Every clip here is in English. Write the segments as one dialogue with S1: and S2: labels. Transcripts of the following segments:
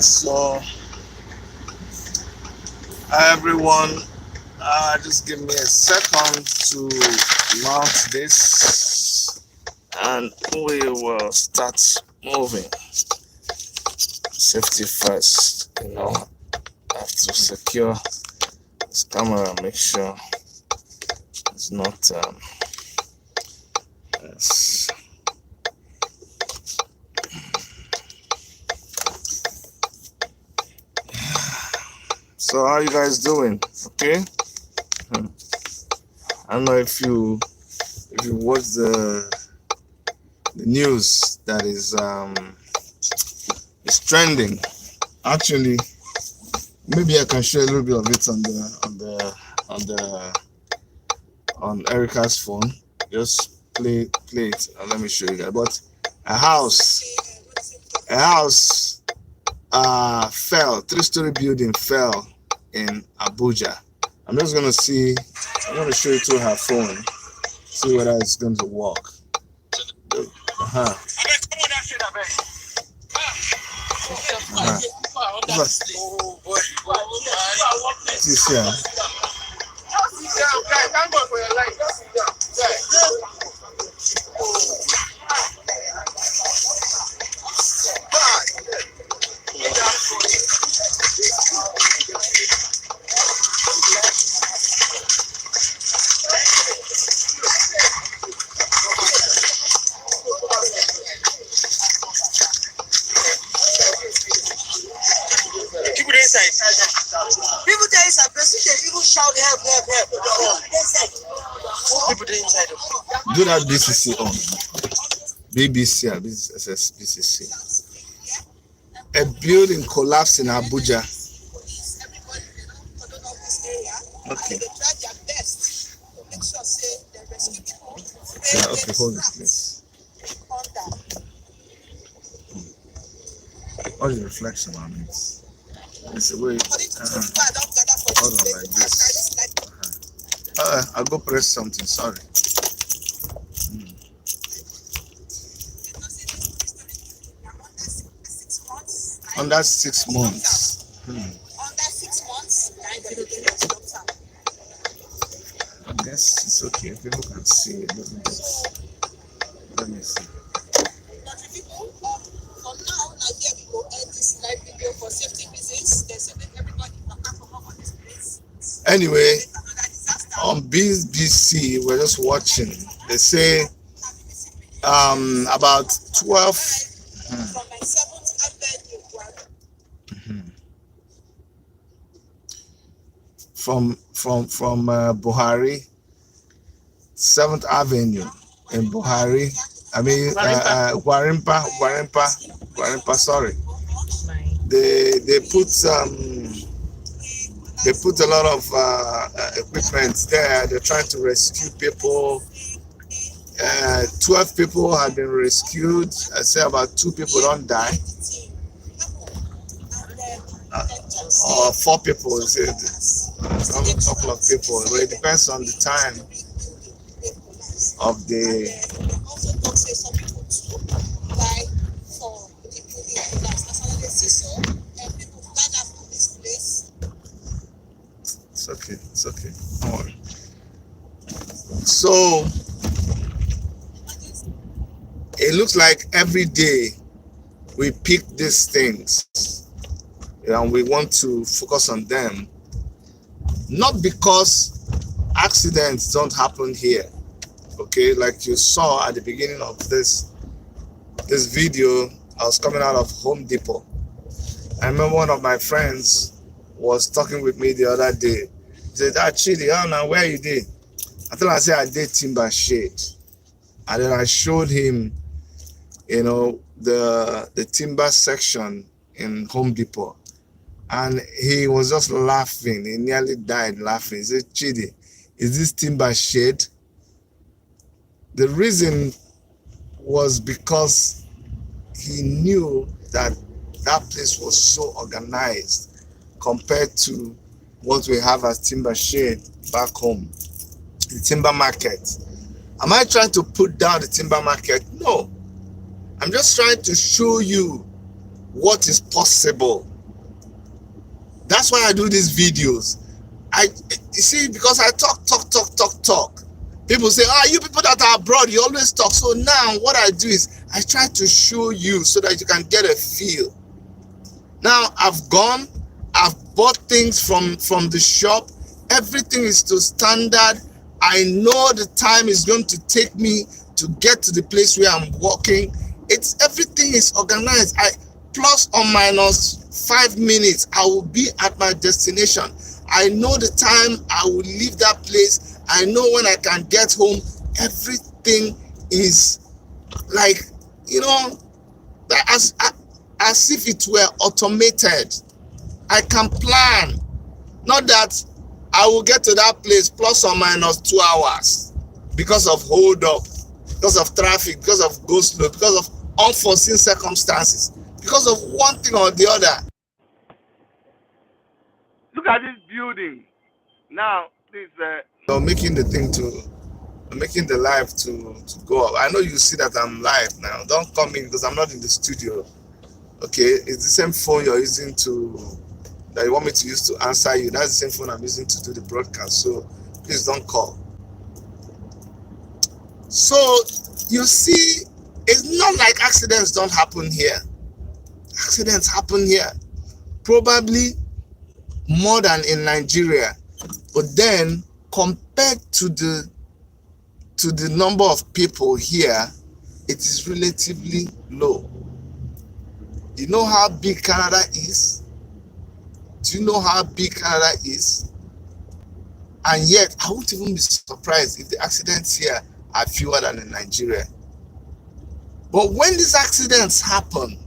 S1: So everyone, just give me a second to mount this and we will start moving. Safety first, I have to secure this camera, make sure it's not yes. So how you guys doing? Okay. I don't know if you watch the news that is trending. Actually, maybe I can share a little bit of it on Erica's phone. Just play it and let me show you guys. But a house fell. 3-story building fell in Abuja. I'm gonna show you through her phone, see whether it's going to work. This here. Thank God for your life. People there inside, people shout help. People there inside. Do that BCC on. BBC, BCC. A building collapsed in Abuja. Okay. Yeah, okay, hold this please. What is the reflection on it? It's a way. Hold on like this. I'll go press something. Sorry. Under 6 months. Under 6 months. I guess it's okay. People can see a little bit. Let me see. Anyway, on BBC, we're just watching. They say about 12. From Buhari, 7th Avenue in Buhari. I mean, Guarimpa. Sorry. They put a lot of equipment there. They're trying to rescue people. 12 people have been rescued. I say about 2 people don't die. Or 4 people. Say a couple of people. But it depends on the time of the. It's okay. Don't worry. So it looks like every day we pick these things and we want to focus on them. Not because accidents don't happen here. Okay, like you saw at the beginning of this video, I was coming out of Home Depot. I remember one of my friends was talking with me the other day. He said, Chidi, I don't know where you did. I said I did timber shade. And then I showed him, the timber section in Home Depot. And he was just laughing. He nearly died laughing. He said, Chidi, is this timber shade? The reason was because he knew that place was so organized compared to what we have as timber shade back home, the timber market. Am I trying to put down the timber market? No. I'm just trying to show you what is possible. That's why I do these videos. You see, because I talk. People say, you people that are abroad, you always talk. So now what I do is I try to show you so that you can get a feel. Now I've bought things from the shop. Everything is to standard. I know the time is going to take me to get to the place where I'm working. Everything is organized. Plus or minus 5 minutes, I will be at my destination. I know the time I will leave that place. I know when I can get home. Everything is like, as if it were automated. I can plan. Not that I will get to that place plus or minus 2 hours because of hold up, because of traffic, because of go slow, because of unforeseen circumstances, because of one thing or the other.
S2: Look at this building. Now, this
S1: making the live to go up. I know you see that I'm live now. Don't come in because I'm not in the studio. Okay, it's the same phone you're using that you want me to use to answer you. That's the same phone I'm using to do the broadcast. So please don't call. So you see, it's not like accidents don't happen here. Accidents happen here, probably more than in Nigeria. But then compared to the number of people here, it is relatively low. You know how big Canada is? Do you know how big Canada is? And yet, I won't even be surprised if the accidents here are fewer than in Nigeria. But when these accidents happen,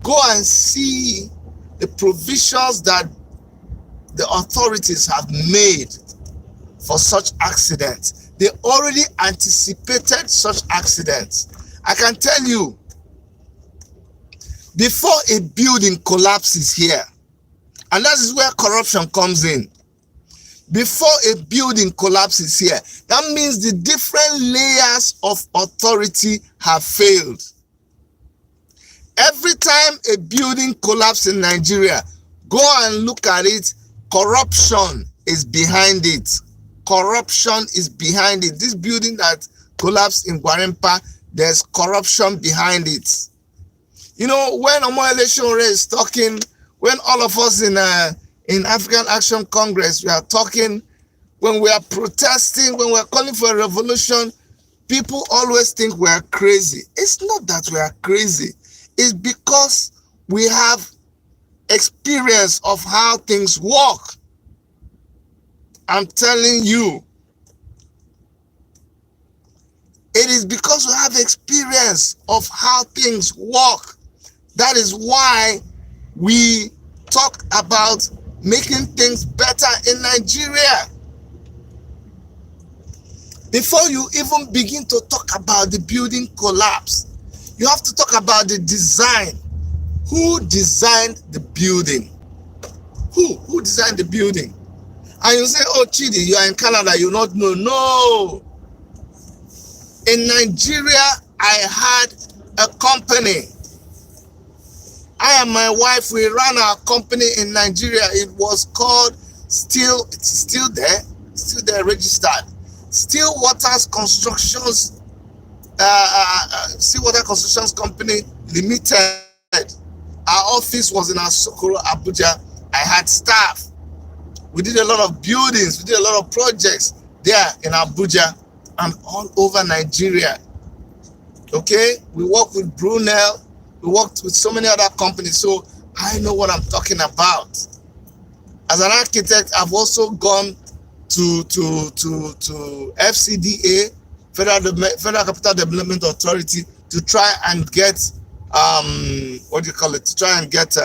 S1: go and see the provisions that the authorities have made for such accidents. They already anticipated such accidents. I can tell you, before a building collapses here, and that is where corruption comes in. Before a building collapses here, that means the different layers of authority have failed. Every time a building collapses in Nigeria, go and look at it, corruption is behind it. Corruption is behind it. This building that collapsed in Gwarimpa, there's corruption behind it. You know, when K1LLS is talking, when all of us in African Action Congress, we are talking, when we are protesting, when we are calling for a revolution, people always think we are crazy. It's not that we are crazy. It's because we have experience of how things work. I'm telling you, it is because we have experience of how things work. That is why we talk about making things better in Nigeria. Before you even begin to talk about the building collapse, you have to talk about the design. Who designed the building? Who designed the building? And you say, oh, Chidi, you are in Canada, you not know. No. In Nigeria, I had a company. I and my wife, we ran our company in Nigeria. It was called it's still there, registered. Stillwater Constructions Company Limited. Our office was in Asokoro, Abuja. I had staff. We did a lot of buildings. We did a lot of projects there in Abuja and all over Nigeria. Okay? We worked with Brunel. We worked with so many other companies. So I know what I'm talking about. As an architect, I've also gone to FCDA, Federal Capital Development Authority, to try and get to try and get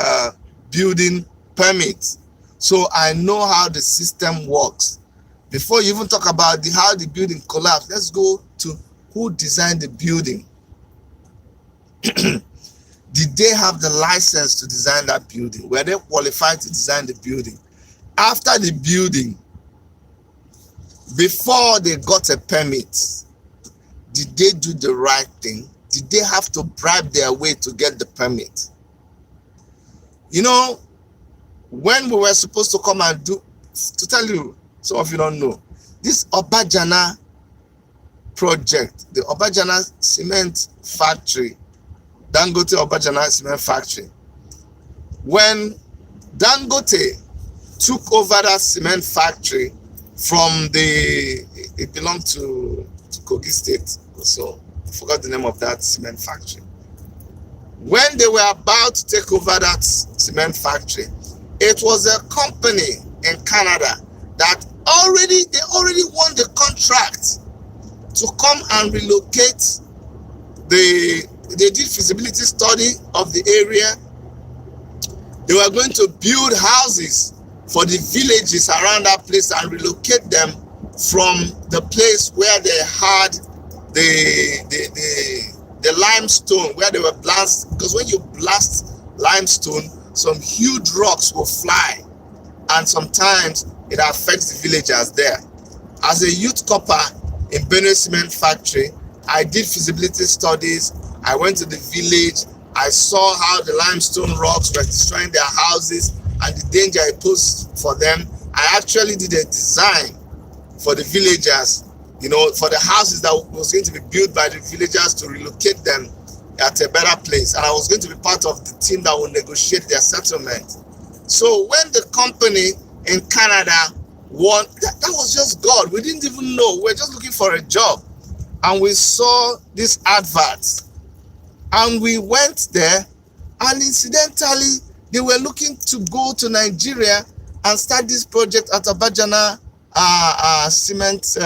S1: building permits. So I know how the system works. Before you even talk about how the building collapsed, let's go to who designed the building. Did they have the license to design that building? Were they qualified to design the building? After the building, before they got a permit, did they do the right thing? Did they have to bribe their way to get the permit? You know, when we were supposed to come and do, to tell you, some of you don't know, this Obajana project, the Obajana cement factory, Dangote Obajana cement factory, when Dangote took over that cement factory from it belonged to Kogi State, so I forgot the name of that cement factory. When they were about to take over that cement factory, it was a company in Canada that they already won the contract to come and relocate. They did feasibility study of the area. They were going to build houses for the villages around that place and relocate them from the place where they had the limestone, where they were blast, because when you blast limestone, some huge rocks will fly, and sometimes it affects the villagers there. As a youth copper in Benue Cement Factory, I did feasibility studies. I went to the village. I saw how the limestone rocks were destroying their houses and the danger it posed for them. I actually did a design for the villagers, you know, for the houses that was going to be built by the villagers to relocate them at a better place. And I was going to be part of the team that will negotiate their settlement. So when the company in Canada won, that was just God. We didn't even know. We were just looking for a job. And we saw this advert. And we went there, and incidentally, they were looking to go to Nigeria and start this project at Obajana cement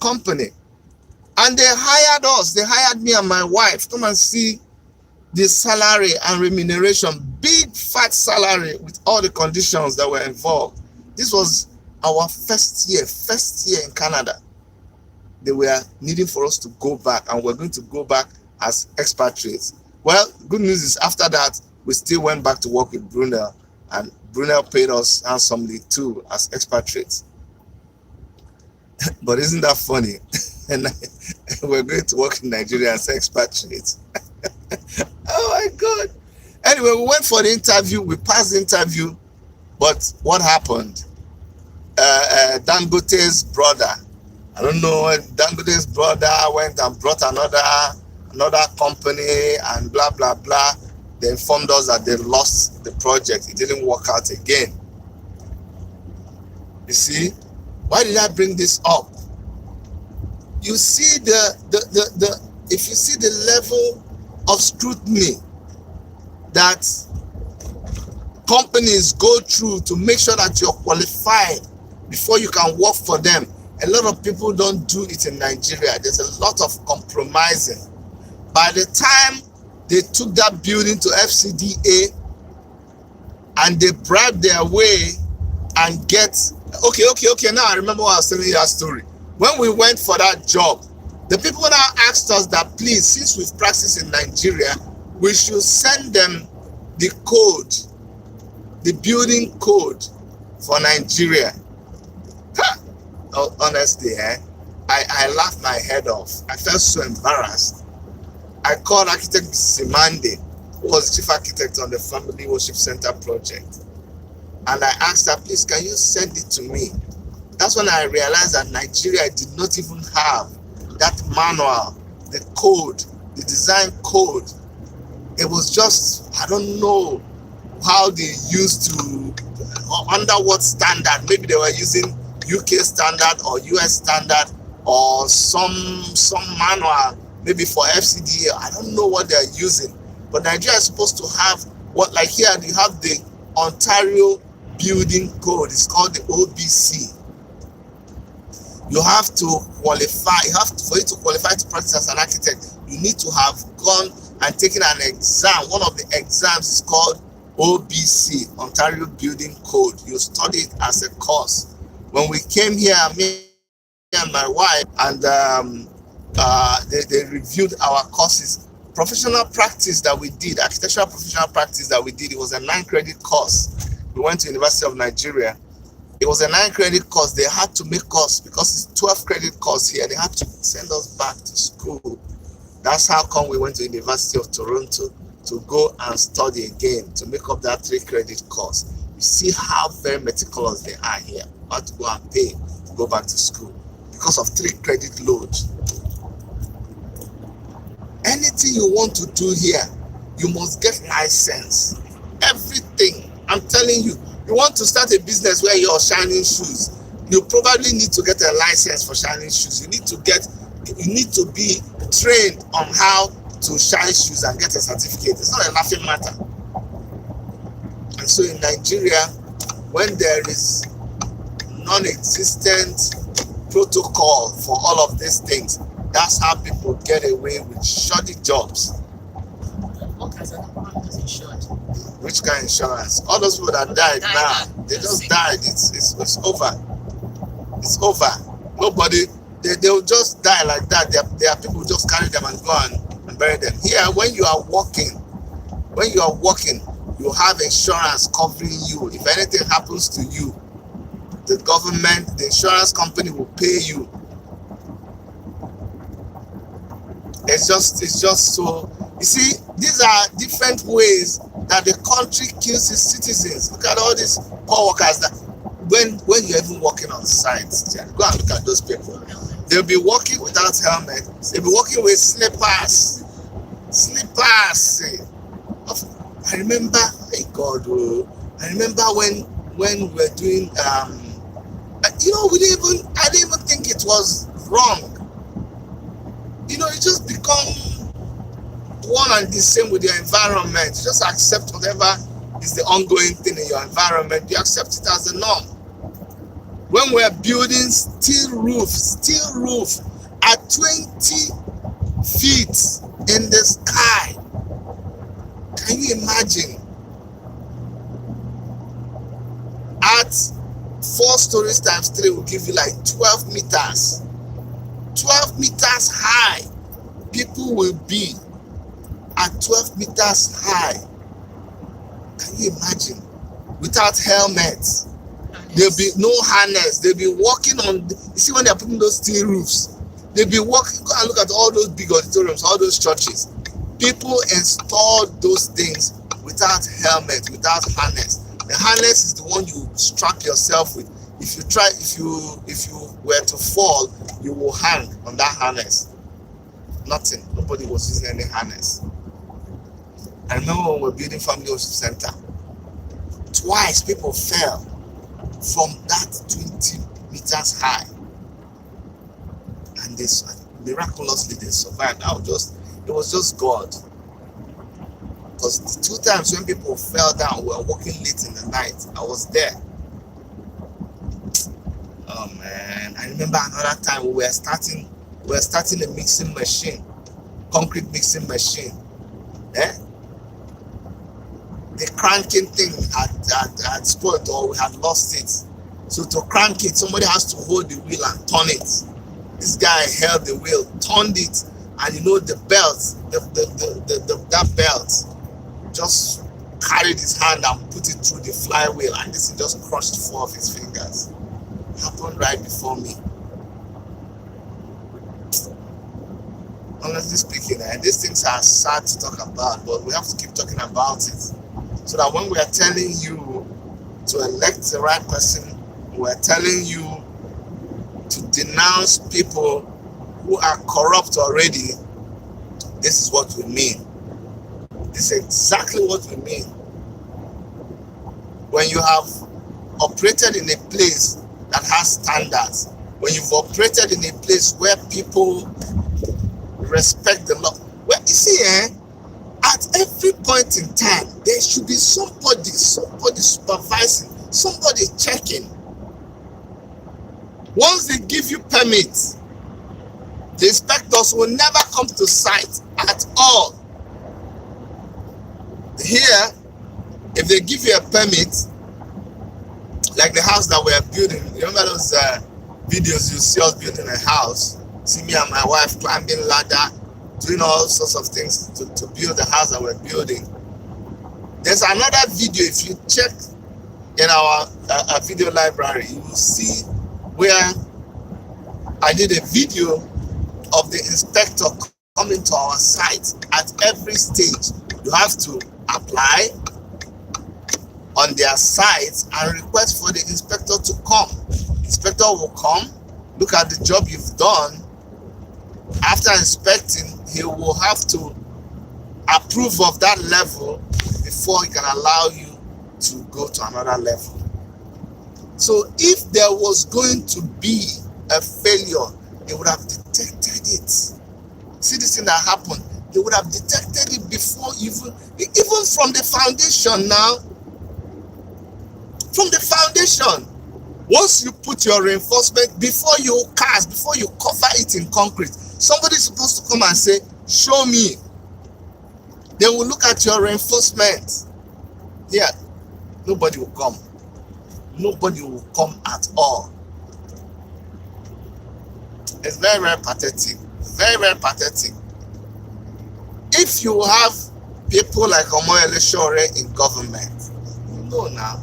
S1: company. And they hired us. They hired me and my wife. Come and see the salary and remuneration. Big fat salary with all the conditions that were involved. This was our first year in Canada. They were needing for us to go back, and we're going to go back as expatriates. Well, good news is after that, we still went back to work with Brunel, and Brunel paid us handsomely too as expatriates. But isn't that funny? And we're going to work in Nigeria as expatriates. Oh my God. Anyway, we went for the interview. We passed the interview. But what happened? Dangote's brother, I don't know, Dangote's brother went and brought another company and blah, blah, blah. They informed us that they lost the project. It didn't work out again. You see, why did I bring this up? You see if you see the level of scrutiny that companies go through to make sure that you're qualified before you can work for them. A lot of people don't do it in Nigeria. There's a lot of compromising. By the time they took that building to FCDA and they bribed their way and get, okay, now I remember what I was telling you that story. When we went for that job, the people now asked us that, please, since we've practiced in Nigeria, we should send them the code, the building code for Nigeria. Oh, honestly, I laughed my head off. I felt so embarrassed. I called architect Simande, who was the chief architect on the Family Worship Center project. And I asked her, please, can you send it to me? That's when I realized that Nigeria did not even have that manual, the code, the design code. It was just, I don't know how they used to, under what standard. Maybe they were using UK standard or US standard or some manual, maybe for FCDA. I don't know what they're using. But Nigeria is supposed to have, what, like here, you have the Ontario Building Code. It's called the OBC. You have to qualify. For you to qualify to practice as an architect, you need to have gone and taken an exam. One of the exams is called OBC, Ontario Building Code. You study it as a course. When we came here, me and my wife, and they reviewed our courses. Professional practice that we did, architectural professional practice that we did, it was a 9-credit course. We went to University of Nigeria. It was a 9-credit course. They had to make us, because it's 12-credit course here, they had to send us back to school. That's how come we went to University of Toronto to go and study again to make up that 3 credit course. You see how very meticulous they are here. About to go and pay to go back to school because of 3 credit load. Anything you want to do here, you must get license. Everything. I'm telling you, you want to start a business where you're shining shoes, you probably need to get a license for shining shoes. You need to be trained on how to shine shoes and get a certificate. It's not a laughing matter. And so in Nigeria, when there is non-existent protocol for all of these things, that's how people get away with shoddy jobs. Which kind of insurance? All those people that died now, they just died. It's over. It's over. Nobody, they'll just die like that. There are people who just carry them and go and bury them. Here, when you are walking, you have insurance covering you. If anything happens to you, the government, the insurance company will pay you. It's just so, you see, these are different ways that the country kills its citizens. Look at all these poor workers that when you're even walking on sites, go and look at those people. They'll be walking without helmets. They'll be walking with slippers. I remember, hey God, I remember when we were doing, I didn't even think it was wrong. You just become one and the same with your environment. You just accept whatever is the ongoing thing in your environment. You accept it as the norm. When we're building steel roof at 20 feet in the sky, can you imagine? At 4 stories times 3 will give you like 12 meters. 12 meters high. People will be at 12 meters high. Can you imagine? Without helmets. There'll be no harness. They'll be walking on, you see when they're putting those steel roofs, they'll be walking, go and look at all those big auditoriums, all those churches. People installed those things without helmet, without harness. The harness is the one you strap yourself with. If you were to fall, you will hang on that harness. Nothing. Nobody was using any harness. I remember when we were building Family Worship Center, twice people fell from that 20 meters high, and miraculously they survived. It was just God. Because the 2 times when people fell down, we were walking late in the night. I was there. Oh man! I remember another time we were starting a mixing machine, concrete mixing machine. The cranking thing had spoiled, or we had lost it. So to crank it, somebody has to hold the wheel and turn it. This guy held the wheel, turned it, and the belt, that belt just carried his hand and put it through the flywheel, and this thing just crushed 4 of his fingers. It happened right before me. Honestly speaking, these things are sad to talk about, but we have to keep talking about it. So that when we are telling you to elect the right person, we are telling you to denounce people who are corrupt already, this is what we mean. This is exactly what we mean. When you have operated in a place that has standards, when you've operated in a place where people respect the law, well, you see, at every point in time, there should be somebody supervising, somebody checking. Once they give you permits, the inspectors will never come to site at all. Here, if they give you a permit, like the house that we're building, you remember those videos you see us building a house, see me and my wife climbing ladder, doing all sorts of things to build the house that we're building. There's another video, if you check in our video library, you will see where I did a video of the inspector coming to our site at every stage You have to apply on their site and request for the inspector to come. Inspector will come, look at the job you've done. After inspecting, he will have to approve of that level before he can allow you to go to another level. So if there was going to be a failure, they would have detected it. See this thing that happened? They would have detected it before even from the foundation now. From the foundation. Once you put your reinforcement, before you cast, before you cover it in concrete, somebody is supposed to come and say, show me. They will look at your reinforcement. Yeah, nobody will come. Nobody will come at all. It's very, very pathetic. Very, very pathetic. If you have people like K1LLS in government, you know now.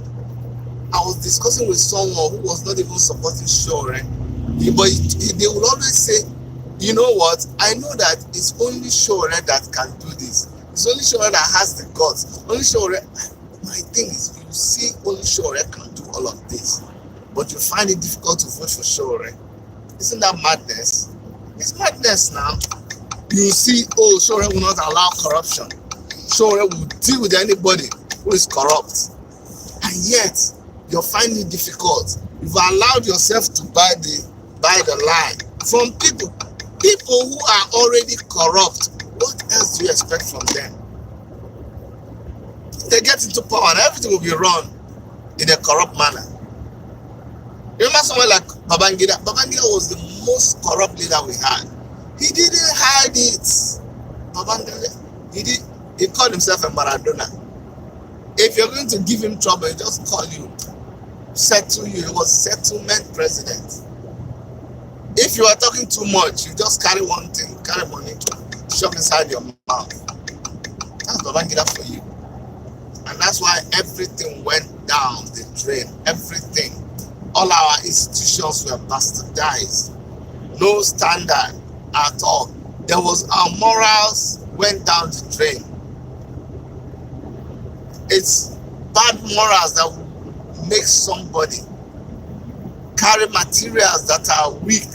S1: I was discussing with someone who was not even supporting Shore, but they will always say, you know what, I know that it's only Shore that can do this. It's only Shore that has the guts. Only Shore. My thing is, you see only Shore can do all of this, but you find it difficult to vote for Shore. Isn't that madness? It's madness now. You see, oh, Shore will not allow corruption. Shore will deal with anybody who is corrupt. And yet, you're finding it difficult. You've allowed yourself to buy the lie from people who are already corrupt. What else do you expect from them? They get into power and everything will be run in a corrupt manner. Remember someone like Babangida? Babangida was the most corrupt leader we had. He didn't hide it. Babangida, he called himself a Maradona. If you're going to give him trouble, he just call you, settle you. He was settlement president. If you are talking too much, you just carry one thing, carry money, shove inside your mouth. That's Babangida for you. And that's why everything went down the drain. Everything. All our institutions were bastardized. No standard at all. There was our morals went down the drain. It's bad morals that will make somebody carry materials that are weak,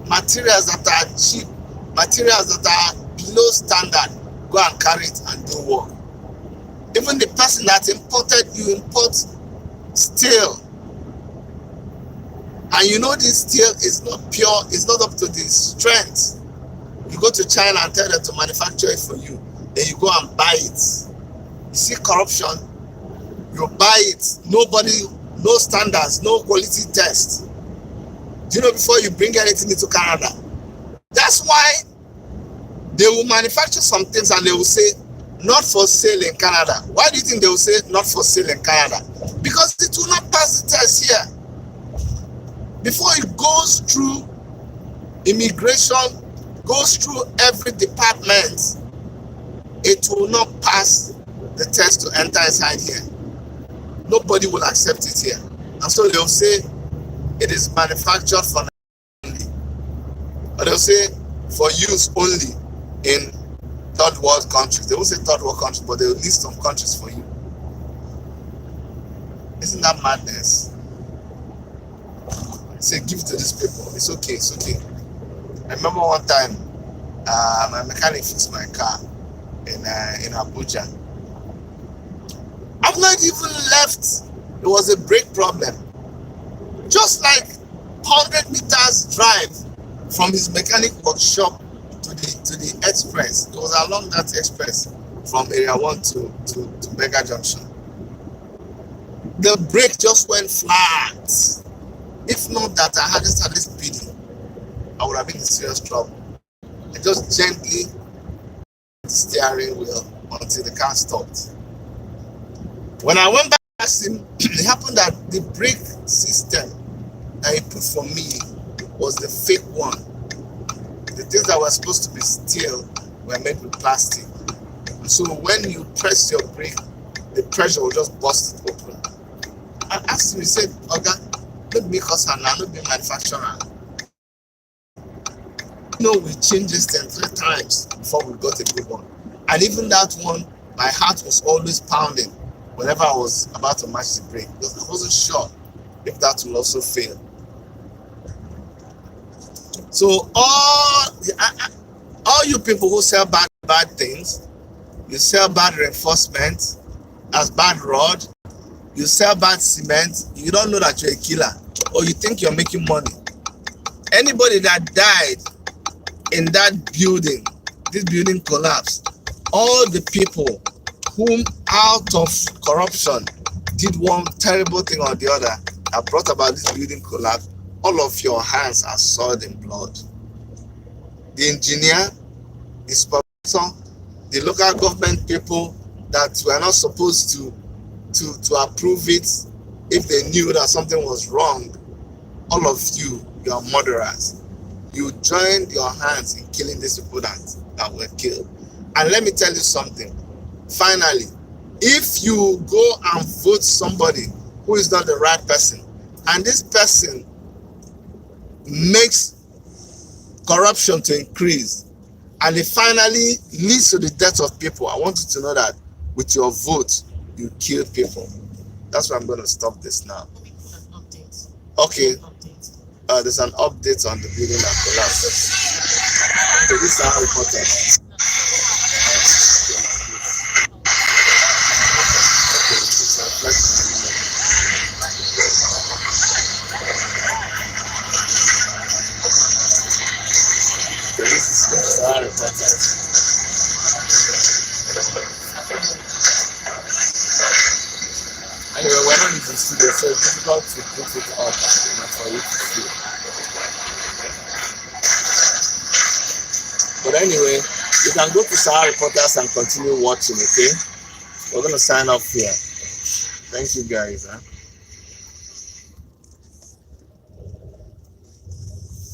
S1: materials that are cheap, materials that are below standard, go and carry it and do work. Even the person that imported, you import steel. And you know this steel is not pure, it's not up to the strength. You go to China and tell them to manufacture it for you. Then you go and buy it. You see corruption, you buy it, nobody, no standards, no quality test. Do you know before you bring anything into Canada? That's why they will manufacture some things and they will say, not for sale in Canada. Why do you think they will say not for sale in Canada? Because it will not pass the test here. Before it goes through immigration, goes through every department, it will not pass the test to enter inside here. Nobody will accept it here. And so they'll say it is manufactured for only. Or they'll say for use only in third world countries. They won't say third world countries, but they'll list some countries for you. Isn't that madness? Say give to these people. It's okay, it's okay. I remember one time my mechanic fixed my car in Abuja. I've not even left. It was a brake problem. Just like 100 meters drive from his mechanic workshop to the express. It was along that express from area 1 to Mega Junction. The brake just went flat. If not that I hadn't started speeding, I would have been in serious trouble. I just gently the steering wheel until the car stopped. When I went back to ask him, it happened that the brake system that he put for me was the fake one. The things that were supposed to be steel were made with plastic. So when you press your brake, the pressure will just bust it open. I asked him, he said, okay, don't make us now, don't be manufacturer. You know, we changed this thing 3 times before we got a good one. And even that one, my heart was always pounding whenever I was about to match the brake, because I wasn't sure if that will also fail. So all you people who sell bad things, you sell bad reinforcement as bad rod, you sell bad cement, you don't know that you're a killer, or you think you're making money. Anybody that died in that building, this building collapsed, all the people whom out of corruption did one terrible thing or the other that brought about this building collapse, all of your hands are soiled in blood. The engineer, the supervisor, the local government people that were not supposed to approve it if they knew that something was wrong, all of you are murderers. You joined your hands in killing these people that were killed. And let me tell you something. Finally, if you go and vote somebody who is not the right person, and this person makes corruption to increase, and it finally leads to the death of people, I want you to know that with your vote, you killed people. That's why I'm going to stop this now. Okay. There's an update on the building that collapsed. So this is how important. Okay, it's a flex. So this is how important. Anyway, we're not in the studio, so it's difficult to put it up for you to see. But anyway, you can go to Sahara Reporters and continue watching, okay? We're going to sign off here. Thank you guys.